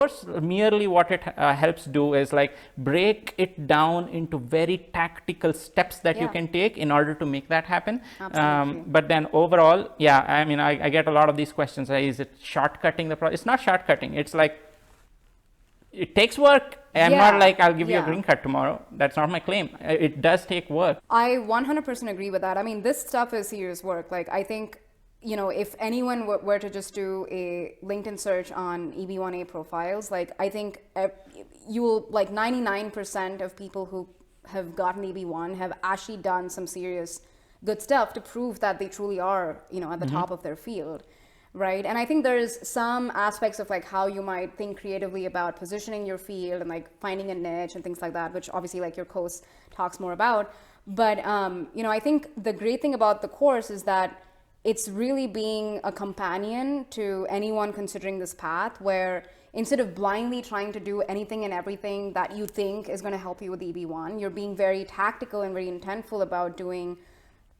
course, merely what it helps do is like break it down into very tactical steps that you can take in order to make that happen. But then overall, yeah, I mean, I get a lot of these questions. Is it shortcutting the process? It's not shortcutting. It's like, it takes work. I'm not like, I'll give you a green card tomorrow. That's not my claim. It does take work. I 100% agree with that. I mean, this stuff is serious work. Like, I think, you know, if anyone were to just do a LinkedIn search on EB1A profiles, like, I think you will, like, 99% of people who have gotten EB1 have actually done some serious good stuff to prove that they truly are, you know, at the top of their field, right? And I think there's some aspects of like how you might think creatively about positioning your field and like finding a niche and things like that, which obviously like your course talks more about. But, you know, I think the great thing about the course is that it's really being a companion to anyone considering this path, where instead of blindly trying to do anything and everything that you think is going to help you with EB1, you're being very tactical and very intentful about doing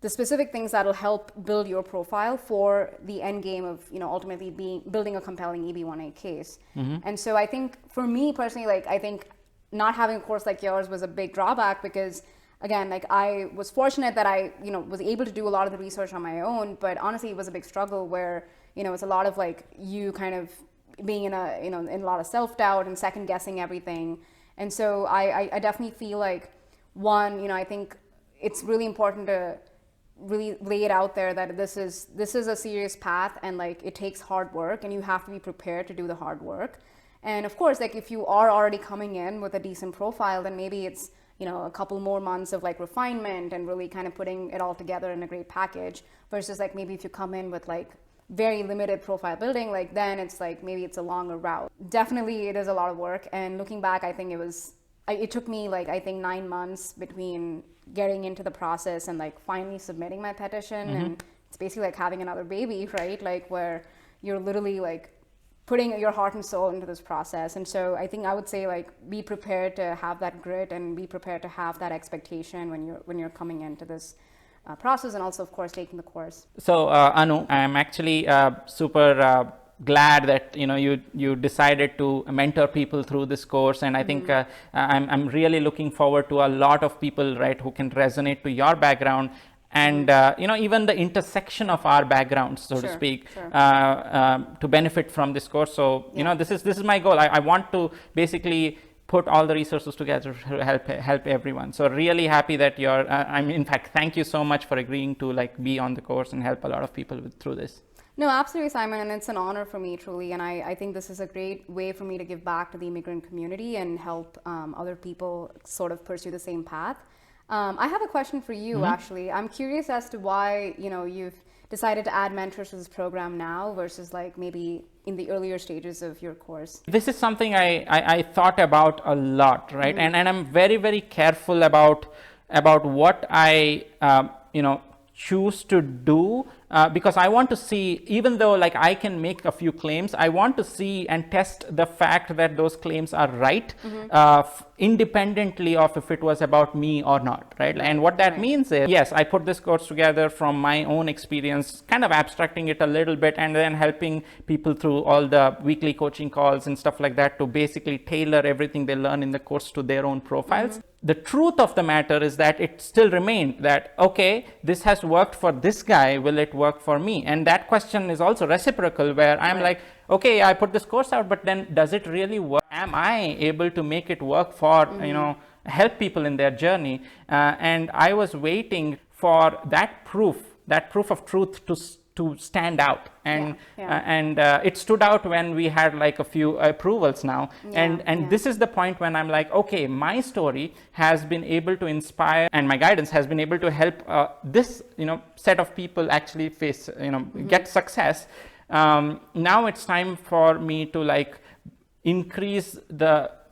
the specific things that will help build your profile for the end game of, you know, ultimately building a compelling EB1A case. And so I think for me personally, like, I think not having a course like yours was a big drawback because, again, like, I was fortunate that I, you know, was able to do a lot of the research on my own, but honestly, it was a big struggle where, you know, it's a lot of like you kind of being in a, you know, in a lot of self-doubt and second guessing everything. And so I definitely feel like, one, you know, I think it's really important to really lay it out there that this is a serious path, and like it takes hard work and you have to be prepared to do the hard work. And of course, like, if you are already coming in with a decent profile, then maybe it's, you know, a couple more months of like refinement and really kind of putting it all together in a great package, versus like maybe if you come in with like very limited profile building, like then it's like maybe it's a longer route. Definitely it is a lot of work, and looking back, I think it took me like, I think 9 months between getting into the process and like finally submitting my petition. And it's basically like having another baby, right? Like, where you're literally like putting your heart and soul into this process. And so I think I would say, like, be prepared to have that grit and be prepared to have that expectation when you're coming into this process, and also of course taking the course. So Anu, I'm actually super glad that, you know, you decided to mentor people through this course, and I think I'm really looking forward to a lot of people, right, who can resonate to your background, and you know, even the intersection of our baggrouns, so to speak, to benefit from this course. So you know, this is my goal. I want to basically put all the resources together to help everyone. So really happy that you're in fact, thank you so much for agreeing to like be on the course and help a lot of people through this. No, absolutely, Simon, and it's an honor for me, truly, and I think this is a great way for me to give back to the immigrant community and help other people sort of pursue the same path. I have a question for you, actually. I'm curious as to why, you know, you've decided to add mentors to this program now versus like maybe in the earlier stages of your course. This is something I thought about a lot, right? And I'm very, very careful about what I, you know, choose to do, because I want to see, even though like I can make a few claims, I want to see and test the fact that those claims are right, independently of if it was about me or not, right? And what that means is, yes, I put this course together from my own experience, kind of abstracting it a little bit, and then helping people through all the weekly coaching calls and stuff like that to basically tailor everything they learn in the course to their own profiles. The truth of the matter is that it still remained that, okay, this has worked for this guy, will it work for me? And that question is also reciprocal, where I'm like, okay, I put this course out, but then does it really work? Am I able to make it work for, you know, help people in their journey? And I was waiting for that proof of truth to stand out, and it stood out when we had like a few approvals now, and this is the point when I'm like, okay, my story has been able to inspire, and my guidance has been able to help this, you know, set of people actually face, you know, get success. Now it's time for me to like increase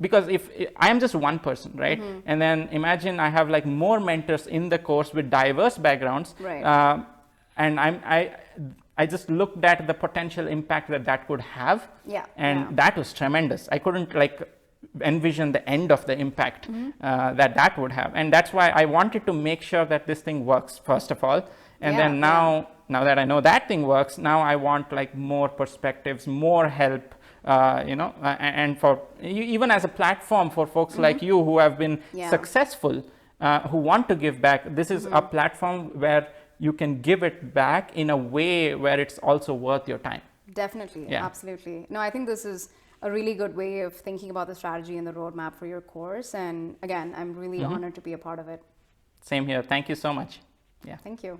because if I am just one person, right, and then imagine I have like more mentors in the course with diverse backgrounds, and I just looked at the potential impact that could have, and that was tremendous. I couldn't like envision the end of the impact that would have, and that's why I wanted to make sure that this thing works first of all, and then now that I know that thing works, now I want like more perspectives, more help, and for even as a platform for folks like you who have been successful, who want to give back. This is a platform where you can give it back in a way where it's also worth your time. Definitely, absolutely. No, I think this is a really good way of thinking about the strategy and the roadmap for your course. And again, I'm really honored to be a part of it. Same here. Thank you so much. Yeah. Thank you.